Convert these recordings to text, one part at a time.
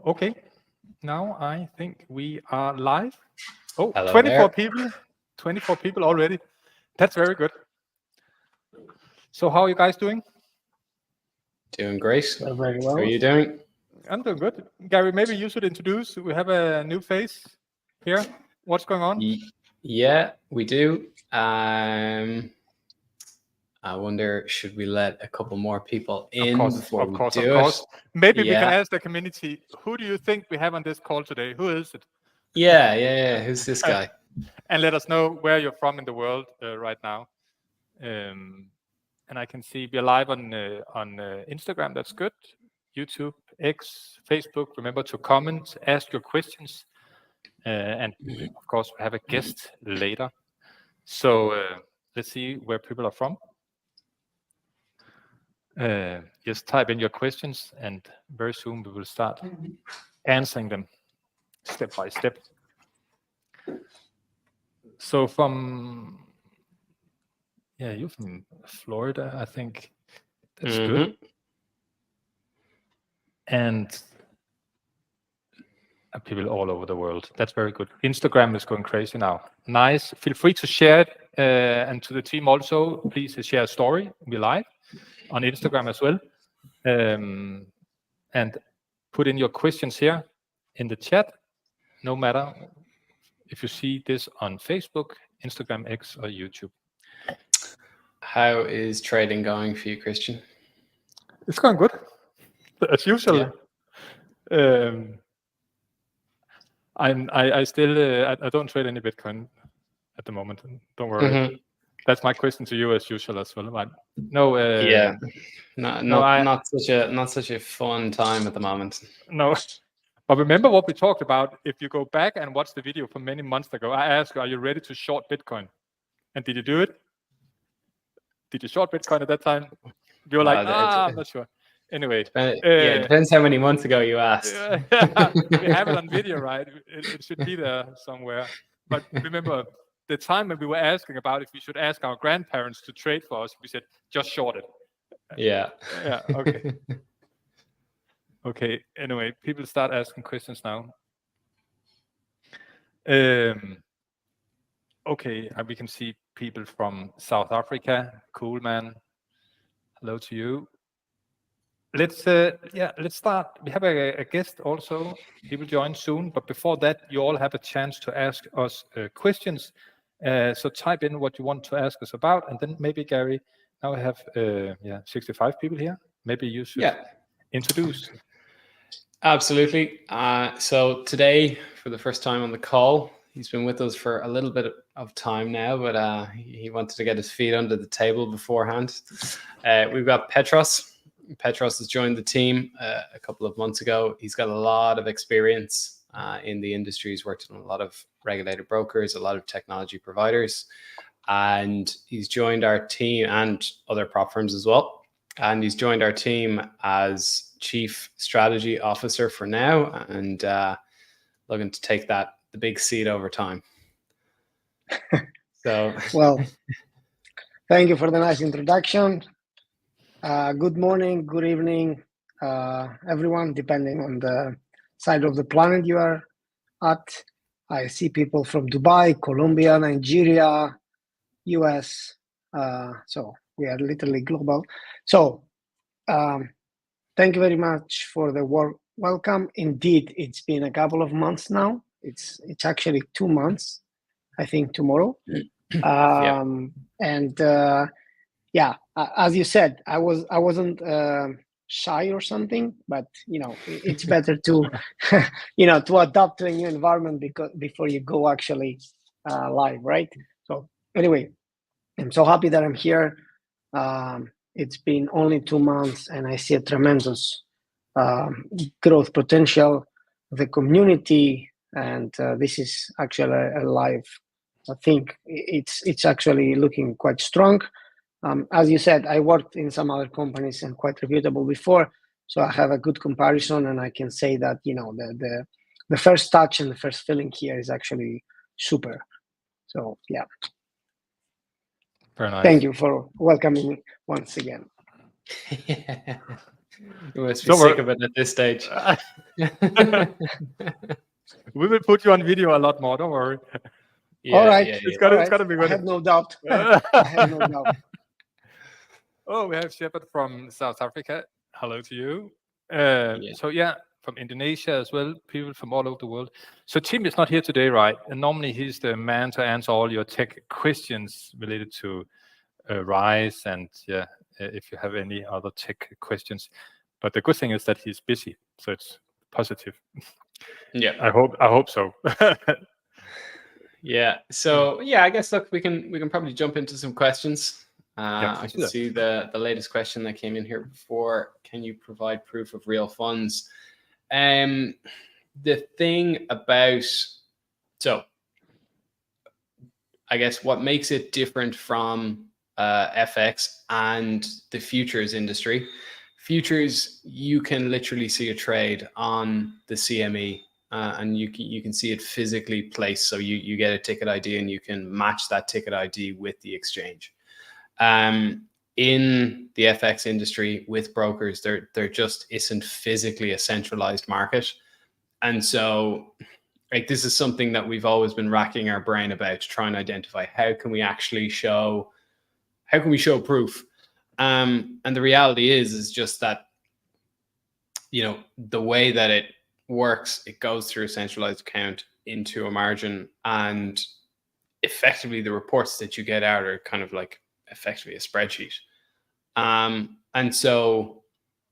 Okay, now I think we are live. Oh, Hello 24 there. people. 24 people already. That's very good. So how are you guys doing? Doing great. Very well. How are you doing? I'm doing good. Gary, maybe you should introduce. We have a new face here. What's going on? Yeah, we do. I wonder, should we let a couple more people in before we do it? Maybe we can ask the community, who do you think we have on this call today? Who is it? Yeah. Who's this guy? And let us know where you're from in the world right now. And I can see we're live on Instagram. That's good. YouTube, X, Facebook. Remember to comment, ask your questions, and of course we have a guest later. So let's see where people are from. Just type in your questions, and very soon we will start answering them step by step. So you're from Florida, I think. That's good. And people all over the world. That's very good. Instagram is going crazy now. Nice. Feel free to share it, and to the team also, please share a story. We're live on Instagram as well. And put in your questions here in the chat, no matter if you see this on Facebook, Instagram, X, or YouTube. How is trading going for you, Christian? It's going good, as usual. Yeah. I still I don't trade any Bitcoin at the moment. Don't worry. That's my question to you, as usual, as well. But no. Not such a fun time at the moment. No. But remember what we talked about. If you go back and watch the video from many months ago, I asked you, are you ready to short Bitcoin? And did you do it? Did you short Bitcoin at that time? You were like, I'm not sure. Anyway. It depends how many months ago you asked. We have it on video, right? It should be there somewhere. But remember, the time when we were asking about if we should ask our grandparents to trade for us, we said, just short it. Yeah. Yeah, okay. Okay, anyway, people start asking questions now. Okay, we can see people from South Africa. Cool, man. Hello to you. Let's start. We have a guest also. He will join soon, but before that, you all have a chance to ask us questions. So type in what you want to ask us about, and then maybe Gary. Now we have 65 people here. Maybe you should introduce. Absolutely. So today, for the first time on the call, he's been with us for a little bit of time now, but he wanted to get his feet under the table beforehand. We've got Petros. Petros has joined the team a couple of months ago. He's got a lot of experience in the industry. He's worked on a lot of regulated brokers, a lot of technology providers, and he's joined our team and other prop firms as well. And he's joined our team as Chief Strategy Officer for now, and looking to take the big seat over time. So, well, thank you for the nice introduction. Good morning, good evening, everyone, depending on the side of the planet you are at. I see people from Dubai, Colombia, Nigeria, US. So we are literally global. So thank you very much for the welcome. Indeed, it's been a couple of months now. It's actually 2 months, I think, tomorrow. And as you said, I wasn't shy or something, but it's better to to adapt to a new environment before you go actually live, right? So anyway, I'm so happy that I'm here. It's been only 2 months, and I see a tremendous growth potential of the community, and this is actually a live. I think it's actually looking quite strong. As you said, I worked in some other companies and quite reputable before, so I have a good comparison, and I can say that the first touch and the first feeling here is actually super. So yeah. Very nice. Thank you for welcoming me once again. You must be Don't sick worry. of it at this stage. We will put you on video a lot more. Don't worry. All right. It's All it's right. gonna be I good. have no doubt. I have no doubt. Oh, we have Shepard from South Africa. Hello to you. So yeah, from Indonesia as well, people from all over the world. So Tim is not here today, right? And normally he's the man to answer all your tech questions related to Rise and if you have any other tech questions. But the good thing is that he's busy, so it's positive. Yeah, I hope so. yeah. So yeah, I guess look, we can probably jump into some questions. I can see the latest question that came in here before. Can you provide proof of real funds? The thing about, so I guess what makes it different from FX and the futures industry, futures, you can literally see a trade on the CME and you can see it physically placed. So you get a ticket ID and you can match that ticket ID with the exchange. In the FX industry with brokers, there just isn't physically a centralized market. And so like this is something that we've always been racking our brain about to try and identify how can we actually show, how can we show proof? And the reality is just that, you know, the way that it works, it goes through a centralized account into a margin, and effectively the reports that you get out are kind of like effectively a spreadsheet. And so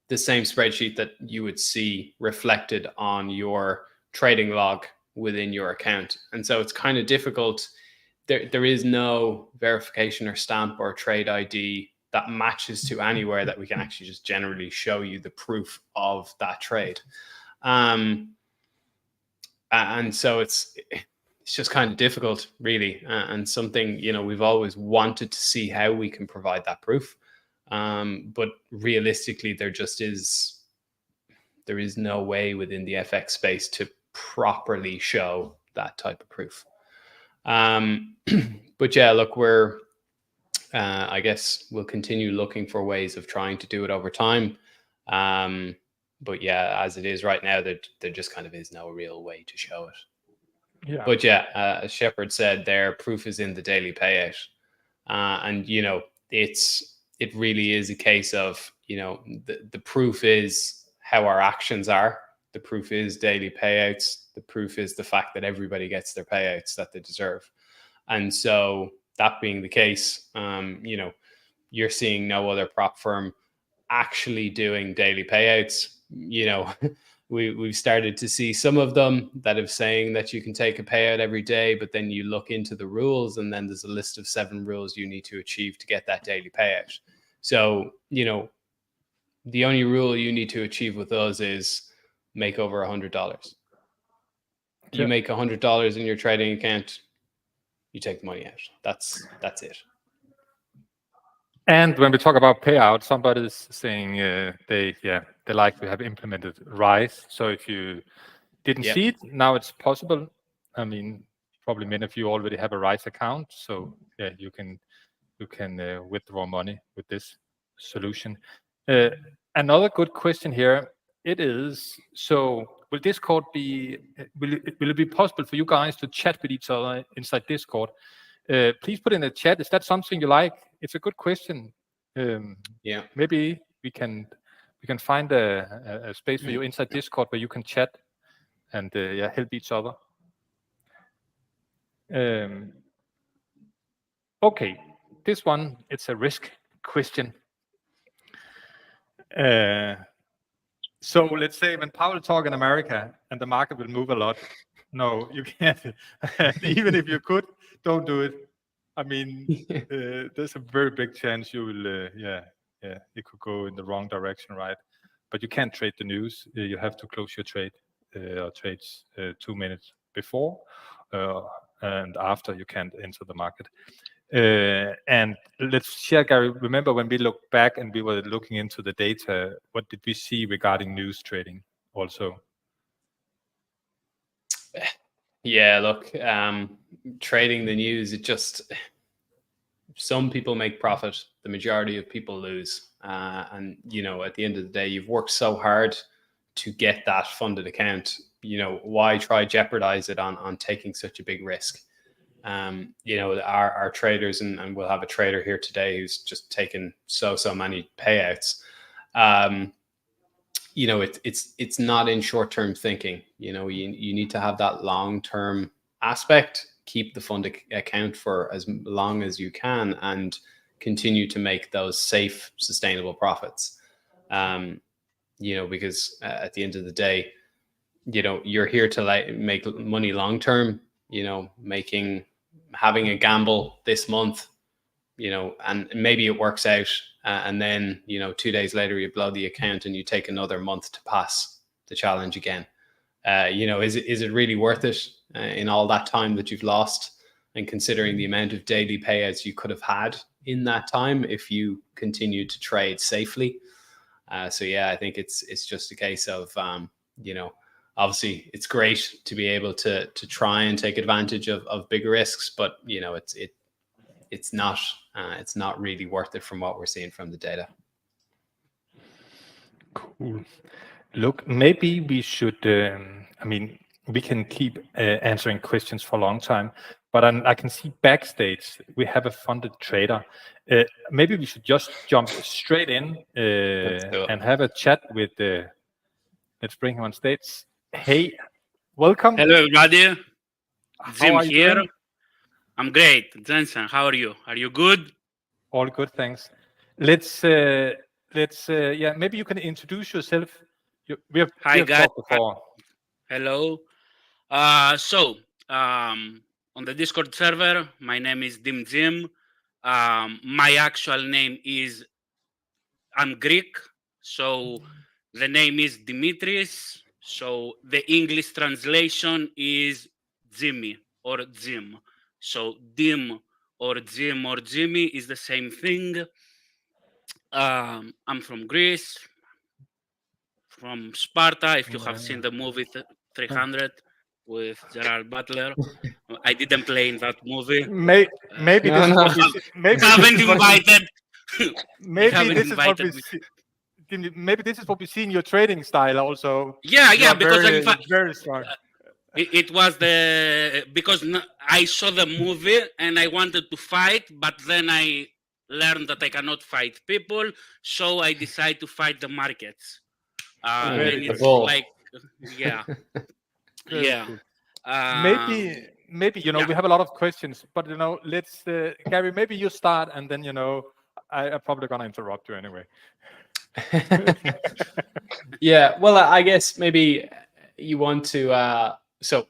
the same spreadsheet that you would see reflected on your trading log within your account. And so it's kind of difficult. There is no verification or stamp or trade ID that matches to anywhere that we can actually just generally show you the proof of that trade. And so it's just kind of difficult, really, and something, you know, we've always wanted to see how we can provide that proof. But realistically, there is no way within the FX space to properly show that type of proof. But yeah, look, I guess we'll continue looking for ways of trying to do it over time. But yeah, as it is right now, there just kind of is no real way to show it. Yeah. But yeah, as Shepard said, their proof is in the daily payout. And, you know, it really is a case of, you know, the proof is how our actions are. The proof is daily payouts. The proof is the fact that everybody gets their payouts that they deserve. And so that being the case, you know, you're seeing no other prop firm actually doing daily payouts. You know, we've started to see some of them that are saying that you can take a payout every day, but then you look into the rules and then there's a list of 7 rules you need to achieve to get that daily payout. So, you know, the only rule you need to achieve with those is make over $100. You make $100 in your trading account, you take the money out. That's it. And when we talk about payout, somebody's saying they like to have implemented Rise. So if you didn't see it, now it's possible. I mean, probably many of you already have a Rise account, so yeah, you can withdraw money with this solution. Another good question here. It is, so will Discord be? Will it be possible for you guys to chat with each other inside Discord? Please put in the chat. Is that something you like? It's a good question. Maybe we can find a space for you inside Discord where you can chat and help each other. Okay, this one, it's a risk question. So let's say when Powell talk in America and the market will move a lot. No, you can't. Even if you could, don't do it. I mean, there's a very big chance you will, it could go in the wrong direction, right? But you can't trade the news. You have to close your trade or trades 2 minutes before and after you can't enter the market. And let's share, Gary, remember when we looked back and we were looking into the data, what did we see regarding news trading also? Yeah, look, trading the news, some people make profit, the majority of people lose. and at the end of the day, you've worked so hard to get that funded account. Why try jeopardize it on taking such a big risk? Our traders, and we'll have a trader here today who's just taken so many payouts. It's not in short-term thinking. You need to have that long-term aspect, keep the fund account for as long as you can, and continue to make those safe, sustainable profits. Because at the end of the day, you're here to make money long-term, having a gamble this month, and maybe it works out. And then, 2 days later, you blow the account and you take another month to pass the challenge again. Is it really worth it in all that time that you've lost, and considering the amount of daily payouts you could have had in that time if you continued to trade safely? I think it's just a case of, obviously it's great to be able to try and take advantage of bigger risks, but it's not really worth it from what we're seeing from the data. Cool. Look, maybe we should, we can keep answering questions for a long time, but I can see backstage we have a funded trader. Maybe we should just jump straight in and have a chat with, let's bring him on stage. Hey, welcome. Hello, everybody. Jim How are you here. doing? I'm great. Jensen, how are you? Are you good? All good, thanks. Let's maybe you can introduce yourself. We have guys. talked before. Hello. On the Discord server, my name is Jim. My actual name is, I'm Greek, so the name is Dimitris. So the English translation is Jimmy or Jim. So Dim or Jim or Jimmy is the same thing. I'm from Greece, from Sparta. If you have seen the movie 300 with Gerard Butler, I didn't play in that movie. Maybe this is what we see. Maybe haven't invited. Maybe this is what we see. Maybe this is what we see in your trading style also. Yeah, because very, very strong. It was because I saw the movie and I wanted to fight, but then I learned that I cannot fight people, so I decided to fight the markets. And it's like, yeah. Cool. Maybe we have a lot of questions, but let's Gary, maybe you start, and then I'm probably gonna interrupt you anyway. Yeah, well, I guess maybe you want to. So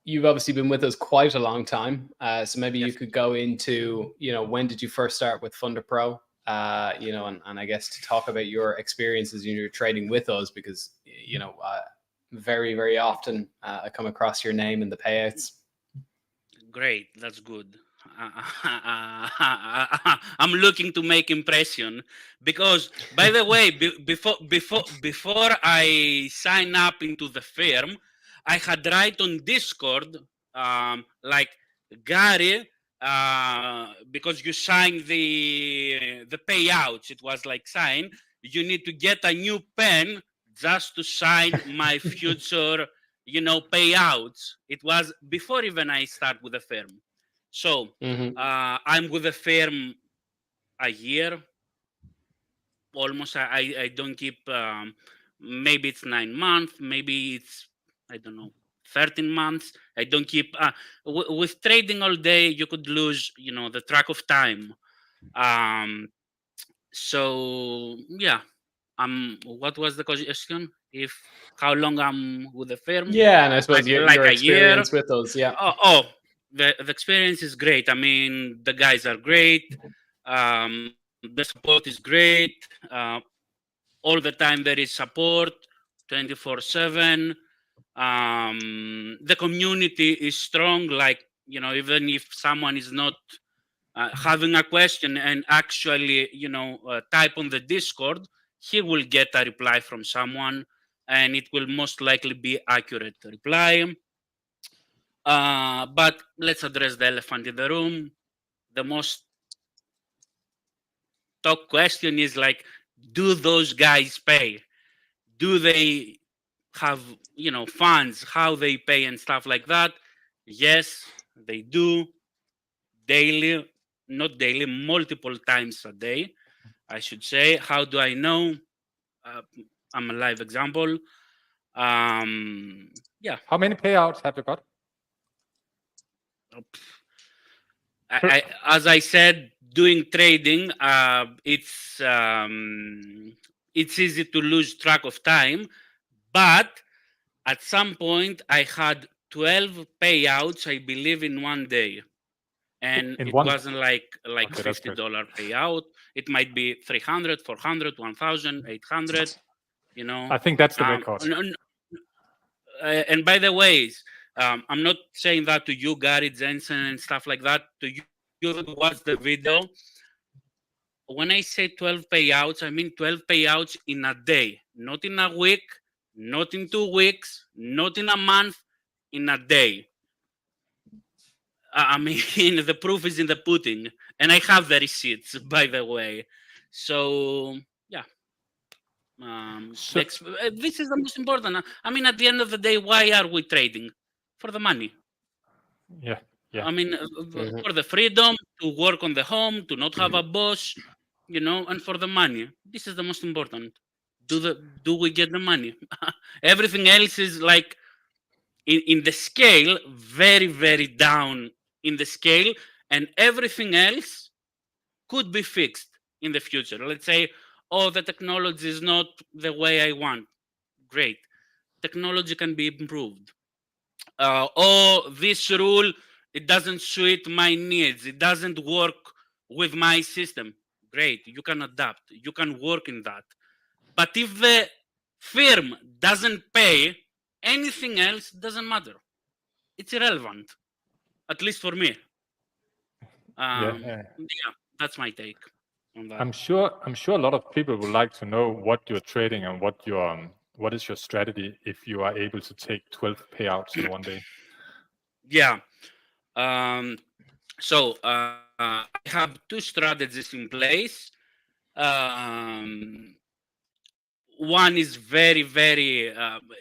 you've obviously been with us quite a long time. So maybe you could go into when did you first start with FunderPro? And I guess to talk about your experiences in your trading with us, because very, very often I come across your name in the payouts. Great, that's good. I'm looking to make impression, because, by the way, before I sign up into the firm, I had write on Discord like, Gary, because you signed the payouts, it was like, sign, you need to get a new pen just to sign my future payouts. It was before even I start with the firm. So I'm with the firm a year almost. I don't keep, maybe it's 9 months, maybe it's, I don't know, 13 months. I don't keep with trading all day. You could lose the track of time. So yeah, what was the question? How long I'm with the firm? Yeah, and I suppose your a experience year with us. Yeah. The experience is great. I mean, the guys are great. The support is great. All the time there is support, 24/7. The community is strong. Like, even if someone is not having a question and actually, type on the Discord, he will get a reply from someone, and it will most likely be accurate reply. But let's address the elephant in the room. The most talk question is like, do those guys pay? Do they have, funds, how they pay and stuff like that? Yes, they do. Daily, not daily, multiple times a day, I should say. How do I know? I'm a live example. Yeah. How many payouts have you got? As I said, doing trading, it's easy to lose track of time, but at some point I had 12 payouts, I believe, in one day, and In it one- wasn't like Okay, that's good. $50 payout. It might be 300, 400, 1,000, 800. I think that's the record. And by the way, I'm not saying that to you, Gary Jensen, and stuff like that. To you that watch the video, when I say 12 payouts, I mean 12 payouts in a day, not in a week, not in 2 weeks, not in a month, in a day. I mean, the proof is in the pudding, and I have the receipts, by the way. So yeah. This is the most important. I mean, at the end of the day, why are we trading? For the money. Yeah. I mean, for the freedom to work on the home, to not have a boss, and for the money. This is the most important. Do we get the money? Everything else is like in the scale, very, very down in the scale, and everything else could be fixed in the future. Let's say, oh, the technology is not the way I want. Great. Technology can be improved. Oh, this rule, it doesn't suit my needs. It doesn't work with my system. Great. You can adapt. You can work in that. But if the firm doesn't pay, anything else doesn't matter. It's irrelevant, at least for me. Yeah, that's my take on that. I'm sure a lot of people would like to know what you're trading and what is your strategy if you are able to take 12 payouts in one day. Yeah. So I have 2 strategies in place. One is very, very,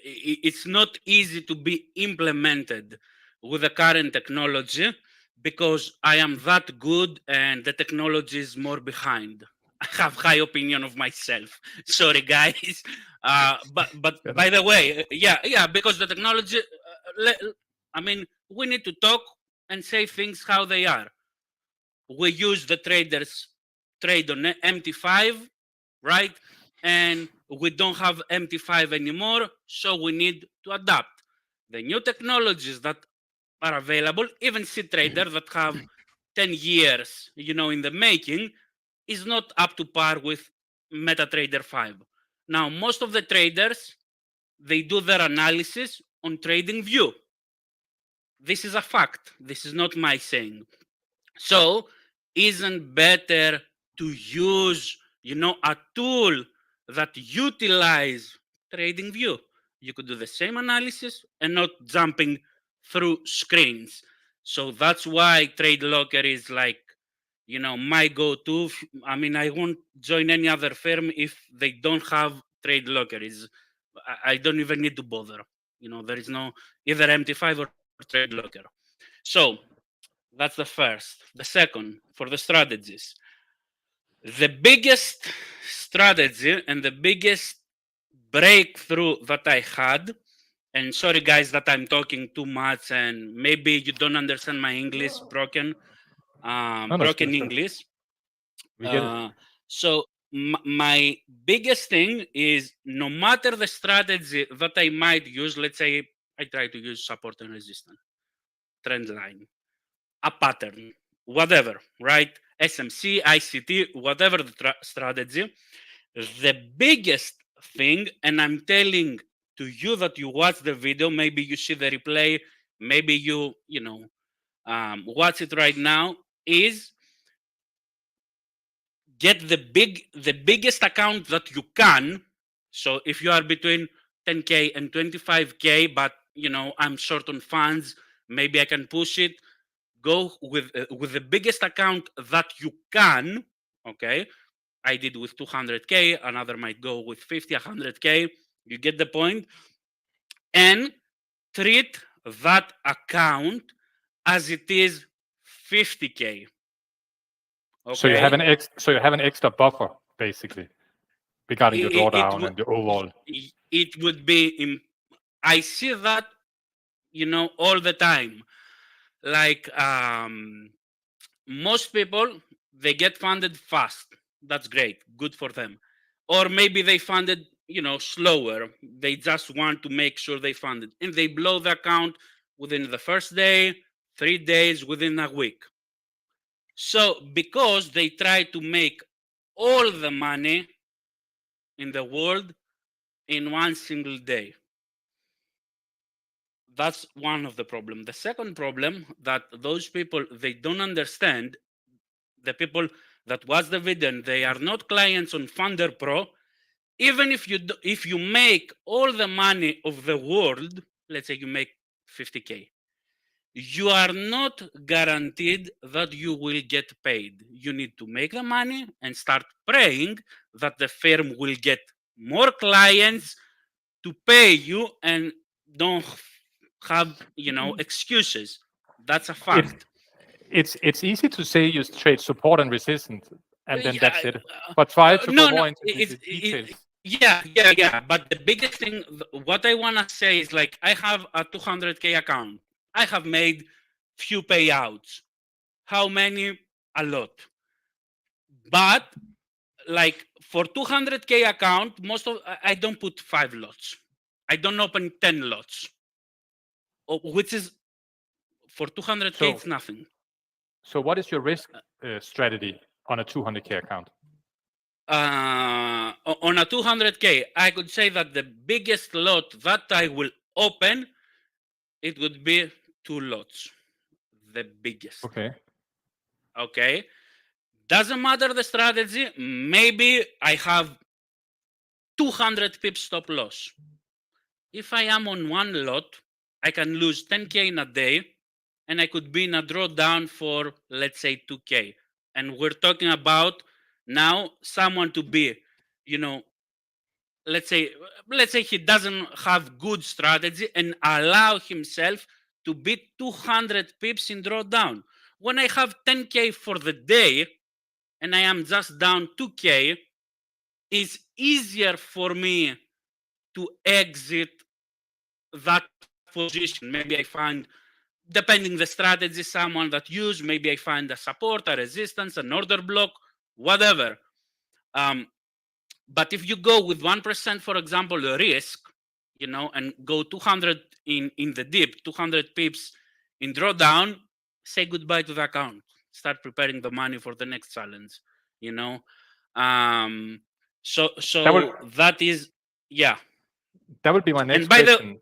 it's not easy to be implemented with the current technology because I am that good and the technology is more behind. I have high opinion of myself. Sorry, guys. But by the way, yeah, because the technology, I mean, we need to talk and say things how they are. We use the traders trade on MT5, right? And we don't have MT5 anymore, so we need to adapt. The new technologies that are available, even C-Trader that have 10 years, in the making, is not up to par with MetaTrader 5. Now, most of the traders, they do their analysis on TradingView. This is a fact. This is not my saying. So, isn't better to use, a tool that utilize TradingView? You could do the same analysis and not jumping through screens. So that's why TradeLocker is like, my go-to. I mean, I won't join any other firm if they don't have TradeLocker. I don't even need to bother. There is no either MT5 or TradeLocker. So that's the first. The second, for the strategies. The biggest strategy and the biggest breakthrough that I had, and sorry guys that I'm talking too much and maybe you don't understand my English, broken English. We get it. So my biggest thing is no matter the strategy that I might use, let's say I try to use support and resistance, trend line, a pattern, whatever, right? SMC, ICT, whatever the strategy. The biggest thing, and I'm telling to you that you watch the video, maybe you see the replay, maybe you watch it right now, is get the biggest account that you can. So if you are between 10K and 25K, but I'm short on funds, maybe I can push it. Go with the biggest account that you can, okay? I did with 200K, another might go with 50, 100K. You get the point? And treat that account as it is 50K. Okay. So you have an extra buffer basically regarding your drawdown and your overall. It would be. I see that, all the time. Like most people, they get funded fast. That's great, good for them. Or maybe they funded, slower. They just want to make sure they funded, and they blow the account within the first day, 3 days, within a week. So because they try to make all the money in the world in one single day. That's one of the problems. The second problem that those people, they don't understand, the people that watch the video and they are not clients on FunderPro, even if you make all the money of the world, let's say you make 50K, you are not guaranteed that you will get paid. You need to make the money and start praying that the firm will get more clients to pay you and don't have excuses. That's a fact. It's easy to say you trade support and resistance and then that's it. But try to go more into the details. Yeah. But the biggest thing, what I want to say is, like, I have a 200K account. I have made few payouts. How many? A lot. But like for 200K account, I don't put 5 lots. I don't open 10 lots, which is for 200K, it's nothing. So what is your risk strategy on a 200K account? On a 200K, I could say that the biggest lot that I will open, it would be 2 lots. The biggest. Okay. Doesn't matter the strategy. Maybe I have 200 pips stop loss. If I am on one lot, I can lose 10K in a day, and I could be in a drawdown for, let's say, 2K. And we're talking about now someone to be, let's say he doesn't have good strategy and allow himself to beat 200 pips in drawdown. When I have 10K for the day and I am just down 2K, it's easier for me to exit that position. Maybe I find, depending the strategy, someone that use, maybe I find a support, a resistance, an order block, whatever. But if you go with 1%, for example, risk, and go 200 in the dip, 200 pips in drawdown, say goodbye to the account. Start preparing the money for the next challenge. So that is, yeah. That would be my next question.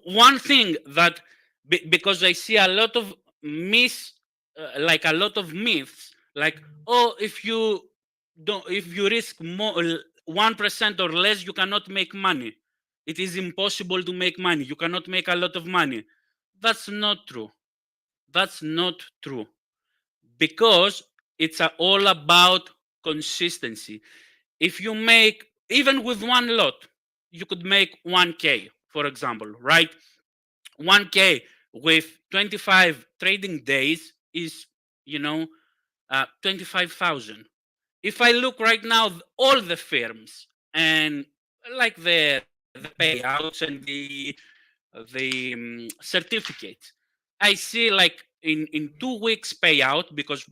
One thing that, because I see a lot of myths, like oh, if you risk more 1% or less, you cannot make money. It is impossible to make money. You cannot make a lot of money. That's not true. That's not true, because it's all about consistency. If you make, even with one lot, you could make 1K, for example, right? 1K with 25 trading days is, 25,000. If I look right now, all the firms and like the payouts and the certificates, I see like in 2 weeks payout, because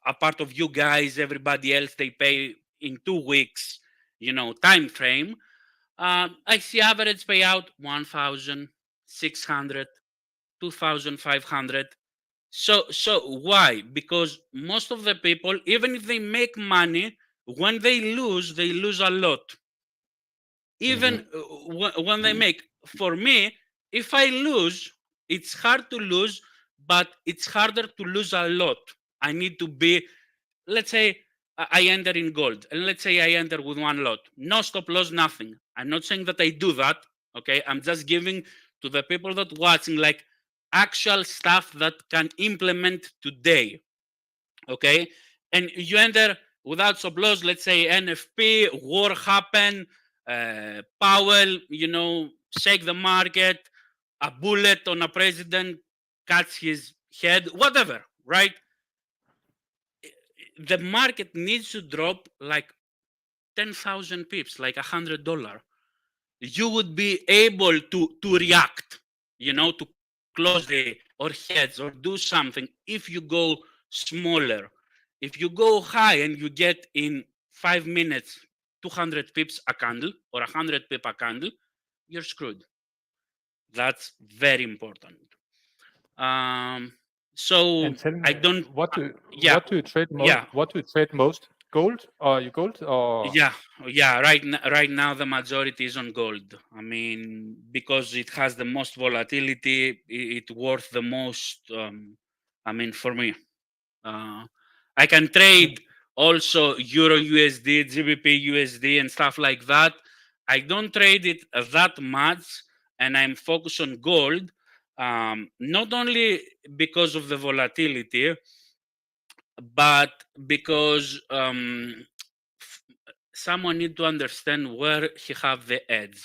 a part of you guys, everybody else, they pay in 2 weeks, time frame. I see average payout 1,600, 2,500. So why? Because most of the people, even if they make money, when they lose a lot. Even when they make, for me, if I lose, it's hard to lose, but it's harder to lose a lot. I need to be, let's say I enter in gold, and let's say I enter with one lot, no stop loss, nothing. I'm not saying that I do that, okay? I'm just giving to the people that watching like actual stuff that can implement today, okay? And you enter without stop loss, let's say NFP, war happen, Powell, shake the market, a bullet on a president cuts his head, whatever, right? The market needs to drop like 10,000 pips, like $100. You would be able to react, to close the or heads or do something if you go smaller. If you go high and you get in 5 minutes 200 pips a candle or 100 pip a candle, you're screwed. That's very important. So And tell me, I don't. what do Yeah, what do you trade most? yeah. What do you trade most? Gold? Or you gold? Or Yeah. Right now, the majority is on gold. I mean, because it has the most volatility, it's worth the most. I mean, for me, I can trade also Euro USD, GBP USD, and stuff like that. I don't trade it that much, and I'm focused on gold. Not only because of the volatility, but because someone need to understand where he have the edge,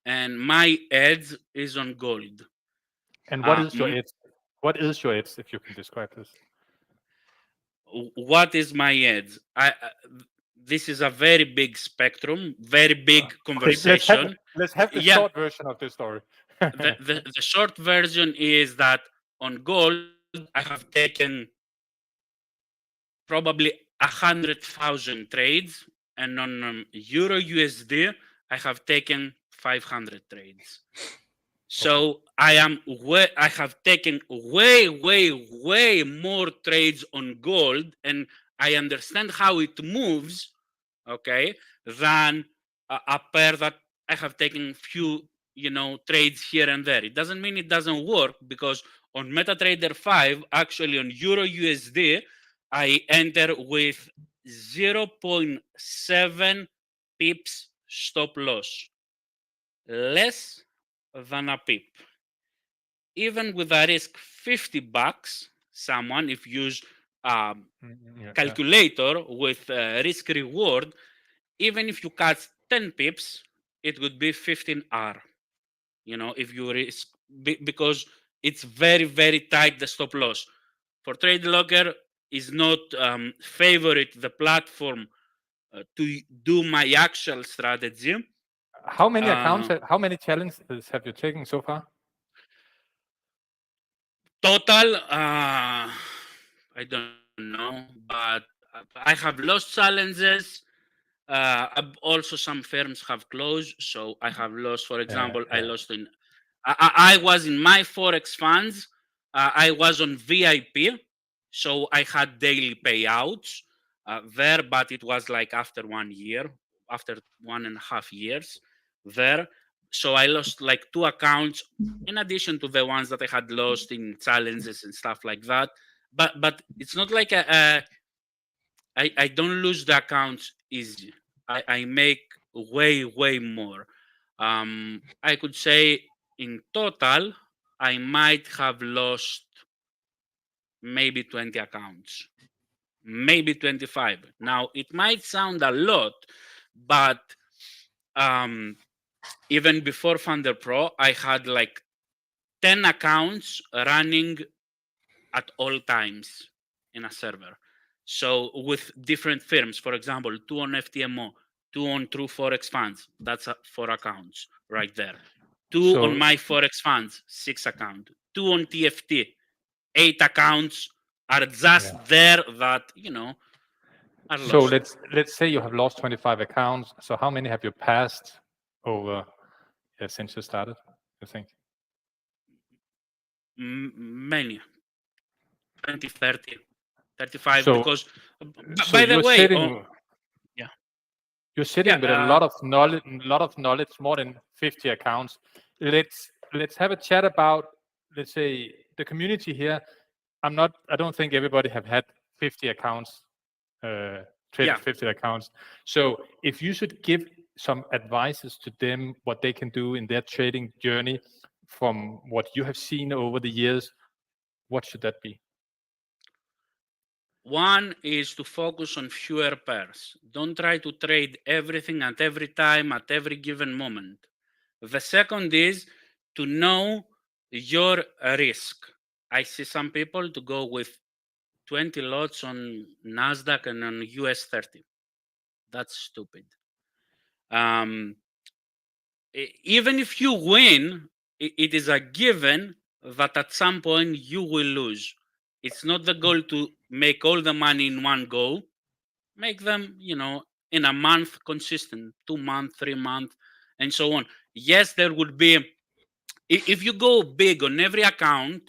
and my edge is on gold. and what is your edge? What is your edge, if you can describe this? What is my edge? This is a very big spectrum, very big conversation. Let's have the Yeah. short version of this story. The short version is that on gold I have taken probably 100,000 trades, and on Euro USD I have taken 500 trades. So I have taken way more trades on gold, and I understand how it moves, okay, than a pair that I have taken few, trades here and there. It doesn't mean it doesn't work, because on MetaTrader 5, actually on Euro USD, I enter with 0.7 pips stop loss, less than a pip. Even with a risk $50, someone if use calculator with risk reward, even if you cut 10 pips, it would be 15R. If you risk, because it's very tight, the stop loss. For TradeLocker is not favorite the platform to do my actual strategy. How many accounts? How many challenges have you taken so far? Total, I don't know, but I have lost challenges. Also, some firms have closed, so I have lost. For example, I lost in. I was in my forex funds. I was on VIP, so I had daily payouts there, but it was like after 1 year, after 1.5 years there. So I lost like 2 accounts in addition to the ones that I had lost in challenges and stuff like that. But it's not like I don't lose the accounts easy. I make way more. I could say in total, I might have lost maybe 20 accounts, maybe 25. Now, it might sound a lot, but even before FunderPro, I had like 10 accounts running at all times in a server. So with different firms, for example, 2 on FTMO, 2 on True Forex Funds, that's 4 accounts right there. 2 on my Forex Funds, 6 accounts. 2 on TFT, 8 accounts are just there that, are lost. So let's say you have lost 25 accounts. So how many have you passed over since you started, you think? Many. 20, 30, 35, So, because so by the you're way, sitting, yeah. You're sitting with a lot of knowledge, more than 50 accounts. Let's have a chat about, let's say, the community here. I don't think everybody have had 50 accounts, traded 50 accounts. So if you should give some advices to them, what they can do in their trading journey from what you have seen over the years, what should that be? One is to focus on fewer pairs. Don't try to trade everything at every time, at every given moment. The second is to know your risk. I see some people to go with 20 lots on NASDAQ and on US 30. That's stupid. Even if you win, it is a given that at some point you will lose. It's not the goal to make all the money in one go. Make them, in a month consistent, 2 months, 3 months, and so on. Yes, there would be, if you go big on every account,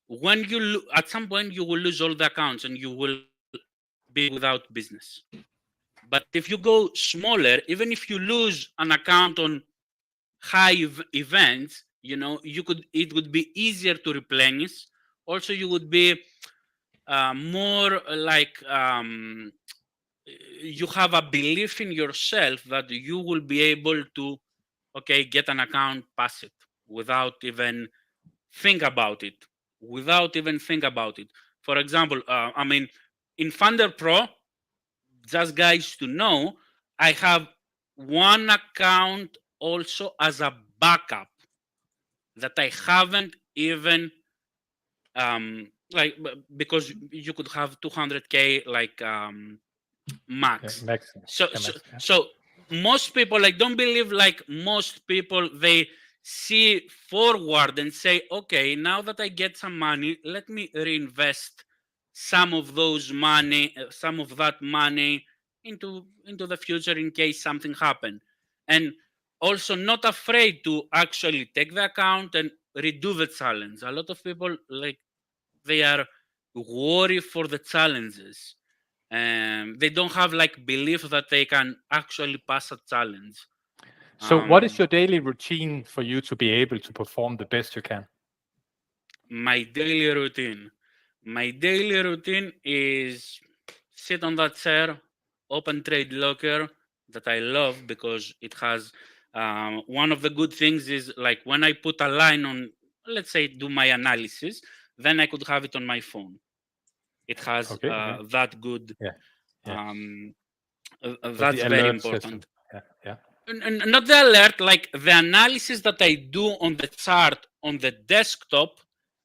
when at some point you will lose all the accounts and you will be without business. But if you go smaller, even if you lose an account on high events, it would be easier to replenish. Also, you would be more like you have a belief in yourself that you will be able to get an account, pass it without even think about it. For example, in FunderPro, just guys to know, I have one account also as a backup that I haven't even because you could have 200K max. So most people, I don't believe most people, they see forward and say, okay, now that I get some money, let me reinvest some of that money into the future in case something happen. And also not afraid to actually take the account and redo the challenge. A lot of people they are worried for the challenges. They don't have belief that they can actually pass a challenge. So what is your daily routine for you to be able to perform the best you can? My daily routine is sit on that chair, open Trade Locker that I love because it has one of the good things is when I put a line on, let's say, do my analysis, then I could have it on my phone. It has that good. That's very important. And not the alert, the analysis that I do on the chart on the desktop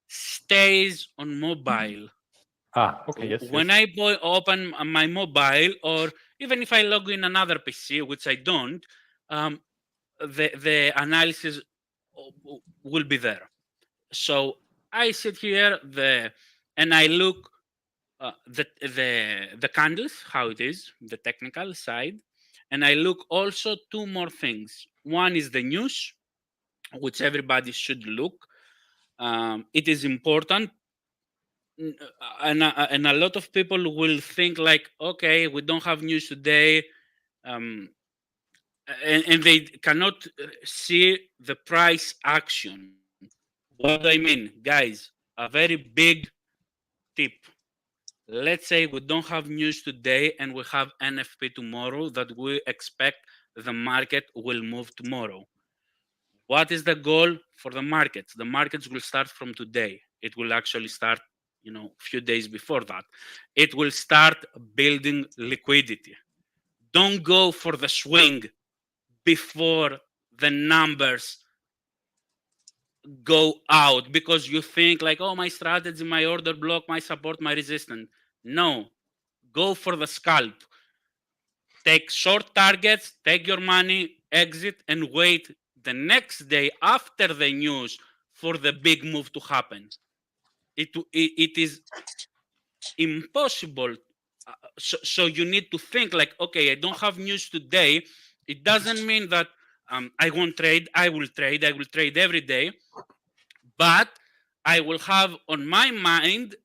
stays on mobile. When I open my mobile, or even if I log in another PC, which I don't, the analysis will be there. So I sit here and I look the candles, how it is, the technical side, and I look also two more things. One is the news, which everybody should look. It is important. And a lot of people will think okay, we don't have news today, and they cannot see the price action. What do I mean, guys? A very big tip. Let's say we don't have news today and we have NFP tomorrow that we expect the market will move tomorrow. What is the goal for the markets? The markets will start from today. It will actually start, a few days before that. It will start building liquidity. Don't go for the swing before the numbers go out because you think oh, my strategy, my order block, my support, my resistance. No, go for the scalp. Take short targets, take your money, exit, and wait the next day after the news for the big move to happen. It is impossible. So you need to think okay, I don't have news today. It doesn't mean that I won't trade. I will trade every day. But I will have on my mind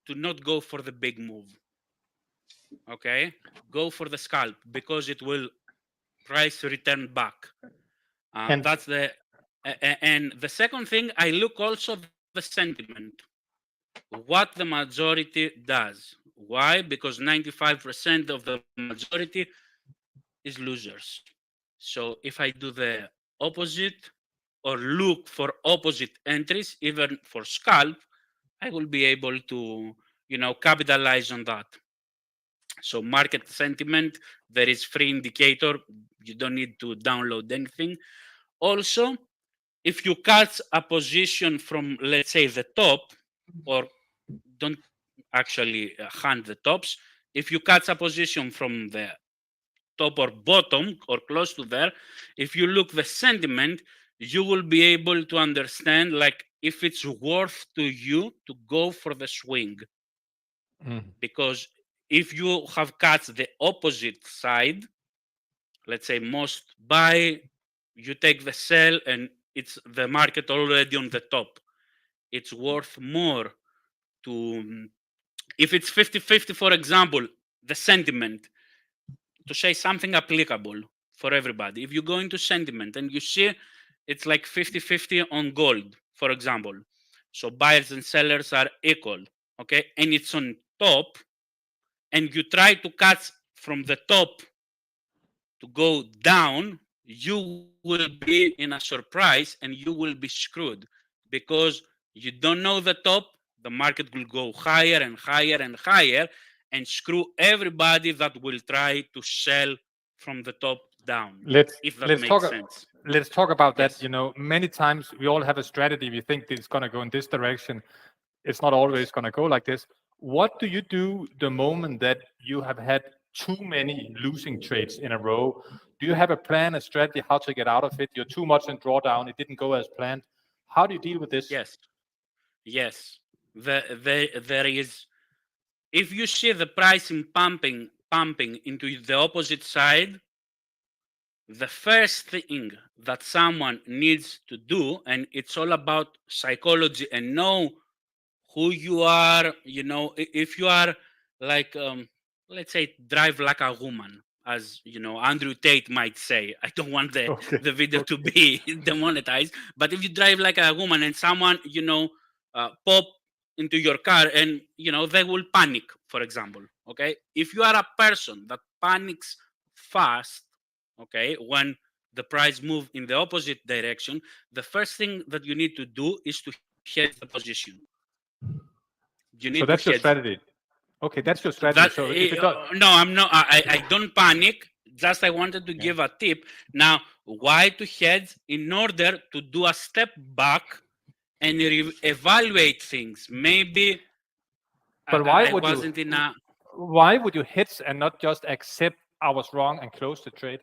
to not go for the big move. Okay, go for the scalp because it will price return back. That's and the second thing, I look also the sentiment, what the majority does. Why? Because 95% of the majority is losers. So if I do the opposite or look for opposite entries, even for scalp, I will be able to capitalize on that. So market sentiment, there is free indicator. You don't need to download anything. Also, if you cut a position from, let's say, the top, or don't actually hunt the tops, if you cut a position from the top or bottom or close to there, if you look the sentiment, you will be able to understand like if it's worth to you to go for the swing. Because if you have cut the opposite side, let's say most buy, you take the sell and it's the market already on the top. It's worth more to, if it's 50-50, for example, the sentiment, to say something applicable for everybody. If you go into sentiment and you see it's like 50-50 on gold, for example, so buyers and sellers are equal, okay, and it's on top, and you try to cut from the top to go down, you will be in a surprise and you will be screwed because you don't know the top. The market will go higher and higher and higher and screw everybody that will try to sell from the top down. If that makes sense. Let's talk about Yes. that. Many times we all have a strategy. We think it's going to go in this direction. It's not always going to go like this. What do you do the moment that you have had too many losing trades in a row? Do you have a plan, a strategy, how to get out of it? You're too much in drawdown. It didn't go as planned. How do you deal with this? Yes. There is. If you see the pricing pumping into the opposite side, the first thing that someone needs to do, and it's all about psychology and know who you are, if you are like, let's say, drive like a woman, as Andrew Tate might say. I don't want the video to be demonetized, but if you drive like a woman and someone, pop into your car and, they will panic, for example, okay? If you are a person that panics fast, okay, when the price move in the opposite direction, the first thing that you need to do is to hedge the position. So that's your strategy. Okay, that's your strategy. So if it no, I'm not. I don't panic. Just I wanted to give a tip. Now, why to hedge? In order to do a step back and evaluate things. Maybe. But why would you hedge and not just accept I was wrong and close the trade?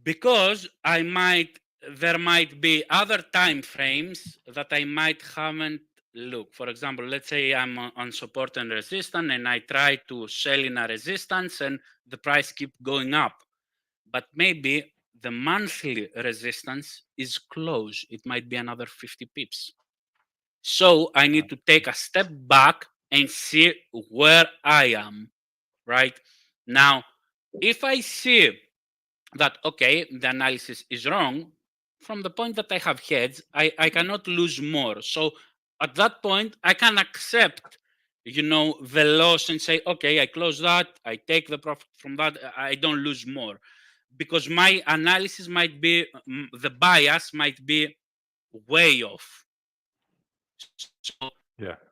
Because there might be other time frames that I might haven't looked. For example, let's say I'm on support and resistance and I try to sell in a resistance and the price keep going up. But maybe the monthly resistance is close. It might be another 50 pips. So I need to take a step back and see where I am, right? Now, if I see that, okay, the analysis is wrong, from the point that I have hedged, I cannot lose more. So at that point, I can accept, the loss and say, okay, I close that, I take the profit from that, I don't lose more. Because my analysis might be, the bias might be way off. So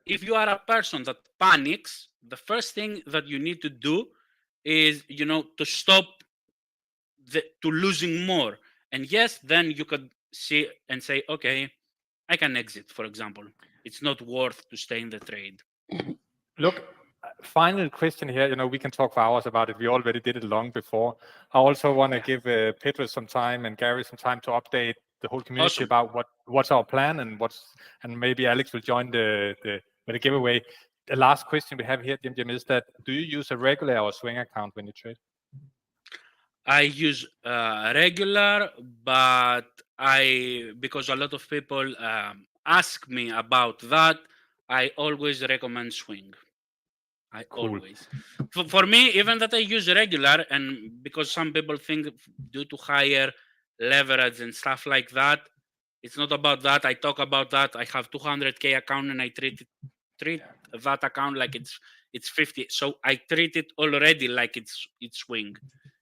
if you are a person that panics, the first thing that you need to do is, to stop to losing more. And yes, then you could see and say, okay, I can exit, for example. It's not worth to stay in the trade. Look, final question here. We can talk for hours about it. We already did it long before. I also want to give Pedro some time and Gary some time to update the whole community about what's our plan and maybe Alex will join the giveaway. The last question we have here, Jim, is that do you use a regular or swing account when you trade? I use regular, but because a lot of people ask me about that, I always recommend swing. Always. For me, even that I use regular, and because some people think due to higher leverage and stuff like that, it's not about that. I talk about that. I have 200K account and I treat that account like it's 50. So I treat it already like it's swing,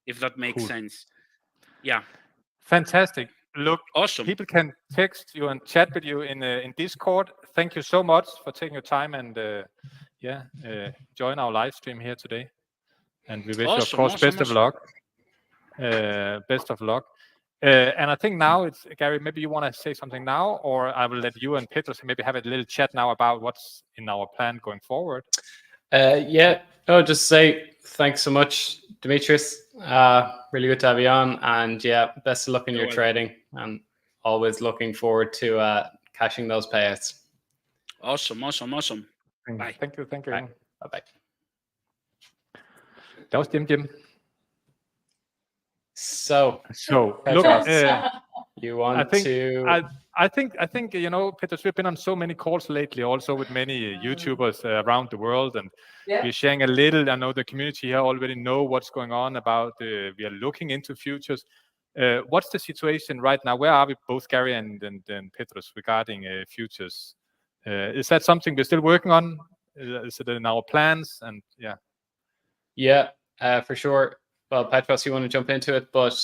if that makes sense. Yeah. Fantastic. Look, awesome. People can text you and chat with you in Discord. Thank you so much for taking your time and join our live stream here today. And we wish you, of Awesome, course, awesome, best of awesome. luck. Best of luck. And I think now it's Gary. Maybe you want to say something now, or I will let you and Petros maybe have a little chat now about what's in our plan going forward. Just say thanks so much, Demetrius. Really good to have you on, and best of luck in your trading, and always looking forward to cashing those payouts. Awesome. Bye. Thank you. Bye. Bye. That was Jim. So look, you want I think Petros, we've been on so many calls lately, also with many YouTubers around the world, and we're sharing a little. I know the community here already know what's going on about. We are looking into futures. What's the situation right now? Where are we, both Gary and Petros, regarding futures? Is that something we're still working on? Is it in our plans? And for sure. Well, Petros, you want to jump into it, but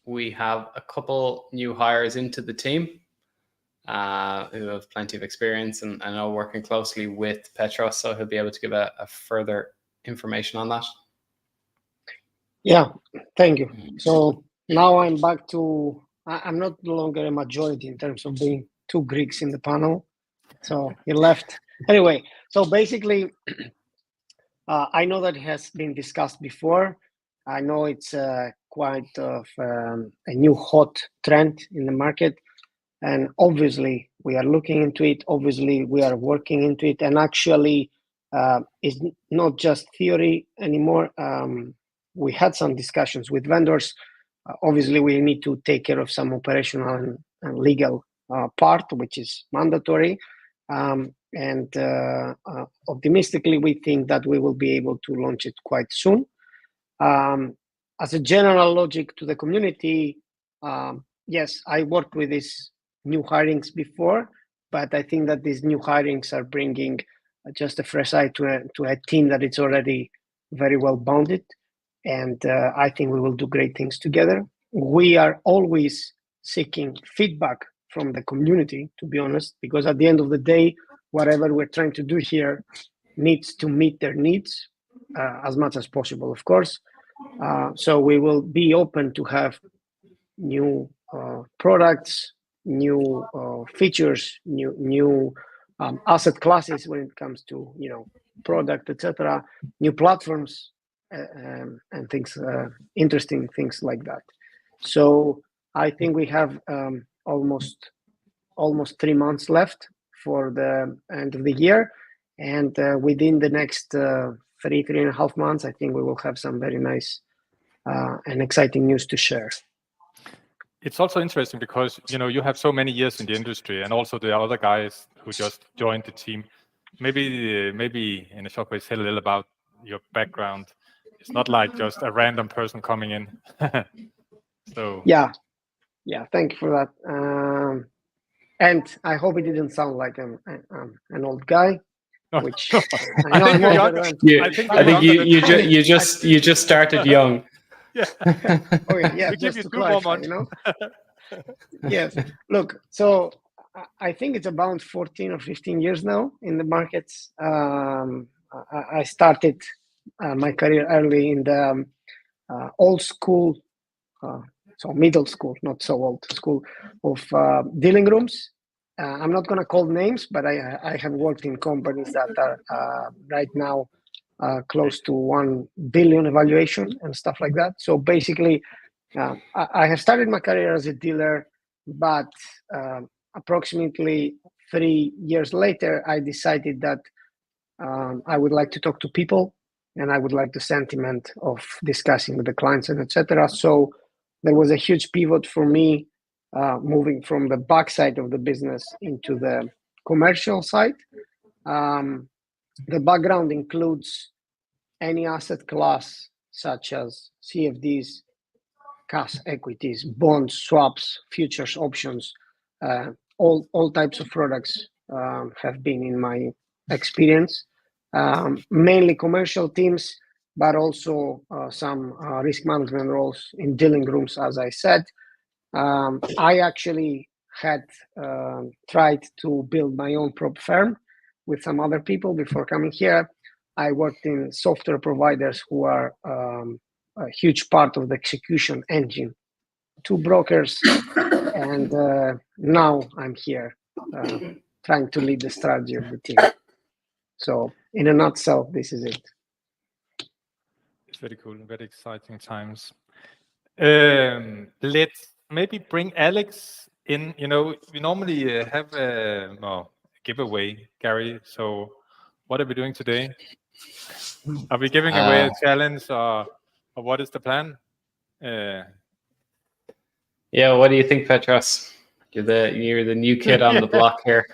we have a couple new hires into the team who have plenty of experience and are working closely with Petros, so he'll be able to give a further information on that. Yeah, thank you. So now I'm back to, I'm no longer a majority in terms of being two Greeks in the panel. So he left. Anyway, so basically, I know that it has been discussed before. I know it's quite of a new hot trend in the market. And obviously, we are looking into it. Obviously, we are working into it. And actually, it's not just theory anymore. We had some discussions with vendors. Obviously, we need to take care of some operational and legal part, which is mandatory. And optimistically, we think that we will be able to launch it quite soon. As a general logic to the community, yes, I worked with these new hirings before, but I think that these new hirings are bringing just a fresh eye to a team that it's already very well bounded. And I think we will do great things together. We are always seeking feedback from the community, to be honest, because at the end of the day, whatever we're trying to do here needs to meet their needs as much as possible, of course. So we will be open to have new products, new features, new asset classes when it comes to product, etc., new platforms and things, interesting things like that. So I think we have almost 3 months left for the end of the year, and within the next 3.5 months, I think we will have some very nice and exciting news to share. It's also interesting because you have so many years in the industry, and also the other guys who just joined the team. Maybe in a short way, say a little about your background. It's not like just a random person coming in. So yeah, thank you for that. And I hope it didn't sound like I'm an old guy. Which I know I'm older than. I think you just started young. Yeah. Okay, yeah, we just give you to 2 more clarify, months. Yes. Look, so I think it's about 14 or 15 years now in the markets. I started my career early in the old school, so middle school, not so old school, of dealing rooms. I'm not going to call names, but I have worked in companies that are right now close to 1 billion evaluation and stuff like that. So basically, I have started my career as a dealer, but approximately 3 years later, I decided that I would like to talk to people, and I would like the sentiment of discussing with the clients and etc. So there was a huge pivot for me, moving from the backside of the business into the commercial side. The background includes any asset class such as CFDs, cash equities, bonds, swaps, futures, options, all types of products have been in my experience. Mainly commercial teams, but also some risk management roles in dealing rooms, as I said. I actually had tried to build my own prop firm, with some other people before coming here. I worked in software providers who are a huge part of the execution engine, 2 brokers, and now I'm here trying to lead the strategy of the team. So in a nutshell, this is it. It's very cool, very exciting times. Let's maybe bring Alex in. You know, we normally have a giveaway, Gary. So what are we doing today? Are we giving away a challenge, or what is the plan? Yeah, what do you think, Petros? You're the new kid on the block here.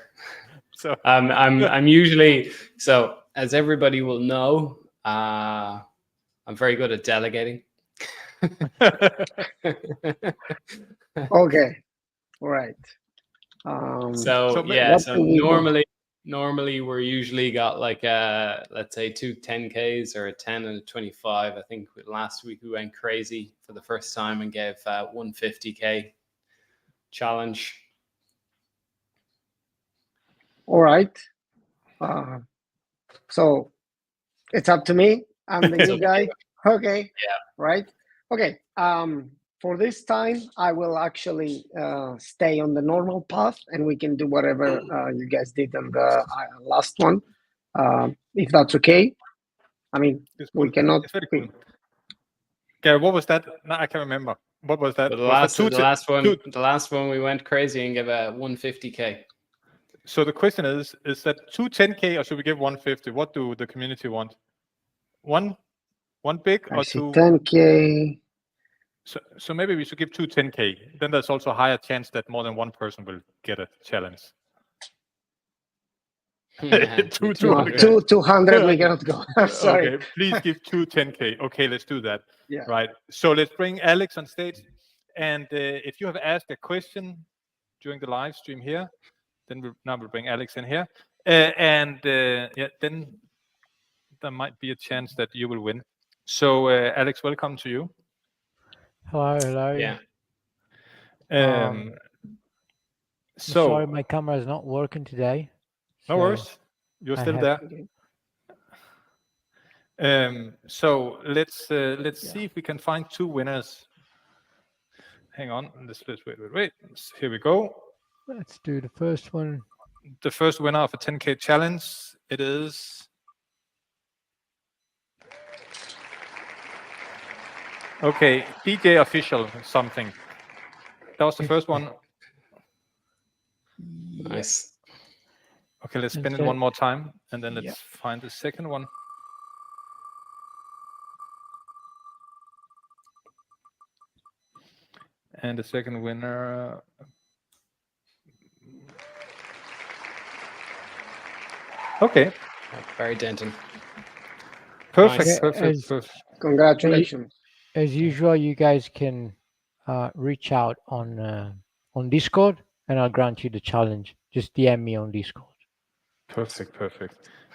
So I'm usually, so as everybody will know, I'm very good at delegating. Okay, all right. So normally we're usually got like let's say 2 10Ks or a 10 and a 25. I think last week we went crazy for the first time and gave 150K challenge. All right. So it's up to me. I'm the new guy. Okay. Yeah. Right. Okay. For this time, I will actually stay on the normal path, and we can do whatever you guys did on the last one, if that's okay. I mean, we cannot. It's very cool. Gary, what was that? No, I can't remember. What was that? The last one we went crazy and gave a 150K. So the question is that 2 10K or should we give 150? What do the community want? One big or 2? 10K. So maybe we should give 2 10K. Then there's also a higher chance that more than one person will get a challenge. 200 we cannot go. Sorry. Okay, please give 2 10K. Okay, let's do that. Yeah. Right. So let's bring Alex on stage. And if you have asked a question during the live stream here, then we'll bring Alex in here. Then there might be a chance that you will win. So Alex, welcome to you. Hello. Yeah. Sorry, my camera is not working today. No worries. You're still there. So let's see if we can find 2 winners. Hang on. Let's wait. Here we go. Let's do the first one. The first winner of a 10K challenge. It is. Okay, DJ official something. That was the first one. Nice. Okay, let's spin it one more time, and then let's find the second one. And the second winner. Okay. Barry Denton. Perfect. Nice. Perfect. Congratulations. As usual, you guys can reach out on Discord, and I'll grant you the challenge. Just DM me on Discord. Perfect.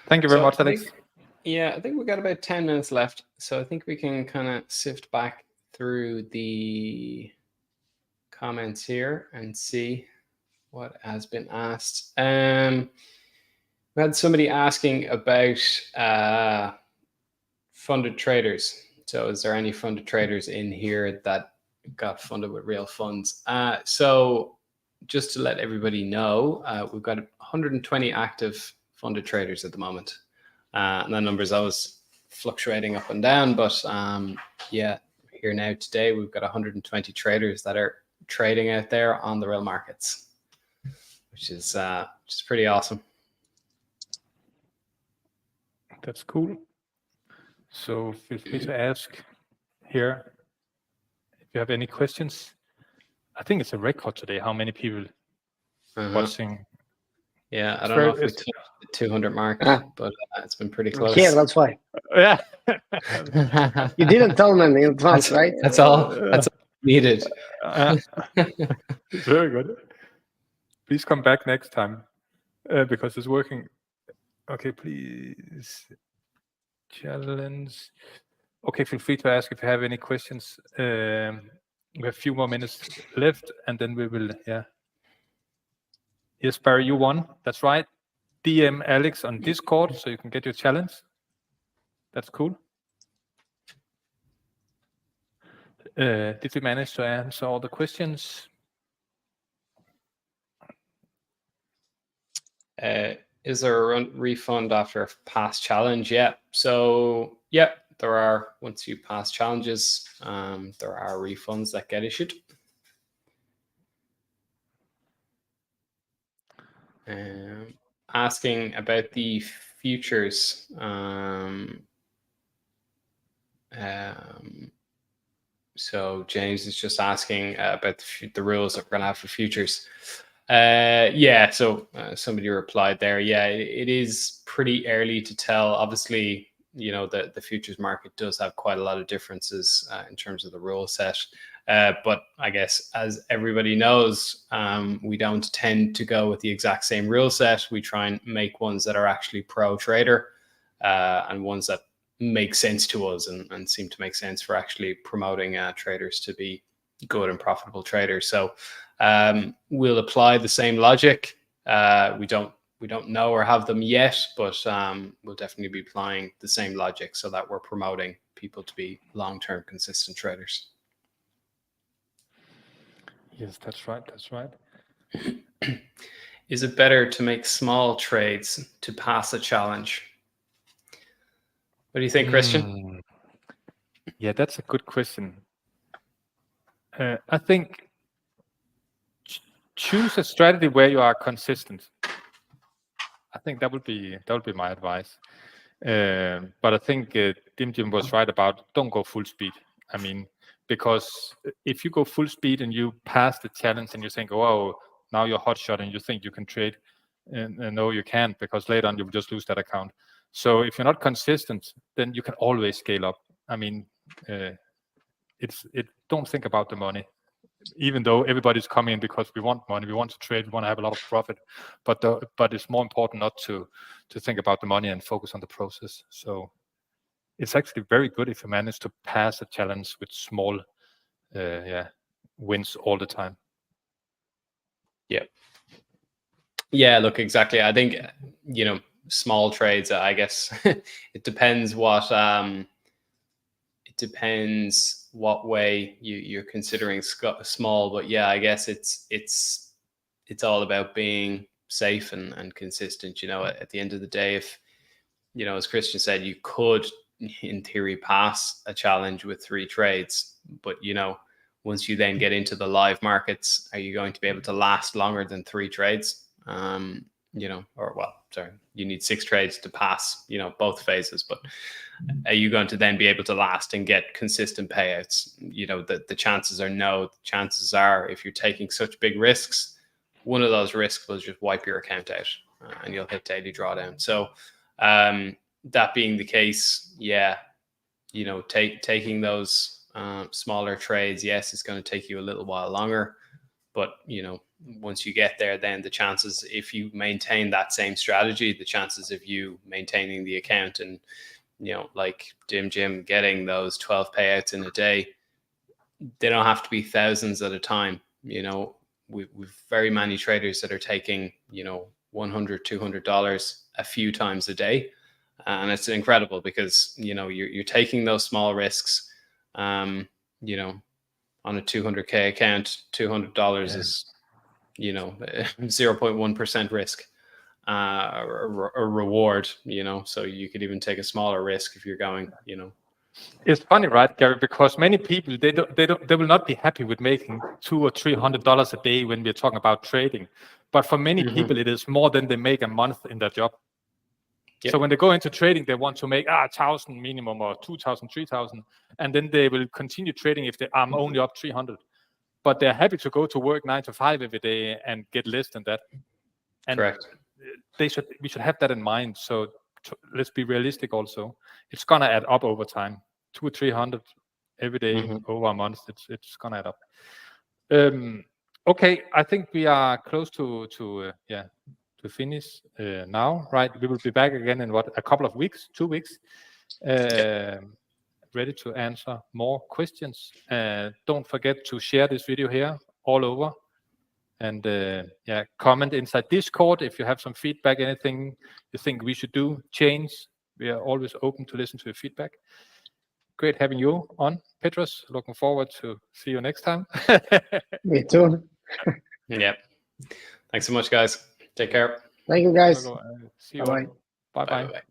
Thank you very much, Alex. I think we got about 10 minutes left. So I think we can kind of sift back through the comments here and see what has been asked. We had somebody asking about funded traders. So is there any funded traders in here that got funded with real funds? So just to let everybody know, we've got 120 active funded traders at the moment. And that number is always fluctuating up and down, but here now today, we've got 120 traders that are trading out there on the real markets, which is pretty awesome. That's cool. So feel free to ask here if you have any questions. I think it's a record today, how many people watching. Yeah, I don't know if we touched the 200 mark, but it's been pretty close. Yeah, that's why. Yeah. You didn't tell me in advance, right? That's all needed. Very good. Please come back next time because it's working. Okay, please. Challenge. Okay, feel free to ask if you have any questions. We have a few more minutes left, and then we will. Yeah. Yes, Barry, you won. That's right. DM Alex on Discord so you can get your challenge. That's cool. Did we manage to answer all the questions? Is there a refund after a past challenge? Yeah. So yeah, there are. Once you pass challenges, there are refunds that get issued. Asking about the futures. So James is just asking about the rules that we're going to have for futures. Yeah, so somebody replied there. Yeah, it is pretty early to tell. Obviously, you know, the futures market does have quite a lot of differences in terms of the rule set. But I guess, as everybody knows, we don't tend to go with the exact same rule set. We try and make ones that are actually pro trader and ones that make sense to us and seem to make sense for actually promoting traders to be good and profitable traders. So we'll apply the same logic. We don't know or have them yet, but we'll definitely be applying the same logic so that we're promoting people to be long-term consistent traders. Yes, that's right. That's right. Is it better to make small trades to pass a challenge? What do you think, Christian? Yeah, that's a good question. I think choose a strategy where you are consistent. I think that would be my advice. But I think Jim was right about don't go full speed. I mean, because if you go full speed and you pass the challenge and you think, oh, now you're hot shot and you think you can trade, and no, you can't, because later on you'll just lose that account. So if you're not consistent, then you can always scale up. I mean, don't think about the money, even though everybody's coming in because we want money, we want to trade, we want to have a lot of profit, but it's more important not to think about the money and focus on the process. So it's actually very good if you manage to pass a challenge with small wins all the time. Yeah, look, exactly. I think, you know, small trades, I guess it depends what way you're considering small, but yeah, I guess it's all about being safe and consistent. You know, at the end of the day, if, you know, as Christian said, you could in theory pass a challenge with 3 trades, but you know, once you then get into the live markets, are you going to be able to last longer than 3 trades? You know, or well, sorry, you need 6 trades to pass, you know, both phases, but are you going to then be able to last and get consistent payouts? You know, the chances are no. The chances are, if you're taking such big risks, one of those risks will just wipe your account out and you'll hit daily drawdown. So that being the case, yeah, you know, taking those smaller trades, yes, it's going to take you a little while longer, but you know, once you get there, then the chances, if you maintain that same strategy, the chances of you maintaining the account and, you know, like Jim getting those 12 payouts in a day, they don't have to be thousands at a time. You know, we've very many traders that are taking, you know, $100, $200 a few times a day. And it's incredible because, you know, you're taking those small risks, you know, on a 200K account, $200 is, you know, 0.1% risk, a reward, you know, so you could even take a smaller risk if you're going, you know. It's funny, right, Gary? Because many people they will not be happy with making $200 or $300 a day when we're talking about trading, but for many people it is more than they make a month in their job. Yep. So when they go into trading, they want to make 1,000 minimum or 2,000, 3,000, and then they will continue trading if I'm only up 300. But they're happy to go to work 9 to 5 every day and get less than that. And correct. We should have that in mind. So let's be realistic also. It's gonna add up over time. 200 or 300 every day over a month. It's gonna add up. Okay, I think we are close to finish now, right? We will be back again in a couple of weeks, 2 weeks. Ready to answer more questions. Don't forget to share this video here all over. And yeah, comment inside Discord if you have some feedback, anything you think we should do, change. We are always open to listen to your feedback. Great having you on, Petros. Looking forward to see you next time. Me too. Yeah. Thanks so much, guys. Take care. Thank you, guys. See you Bye-bye. all. Bye-bye. Bye.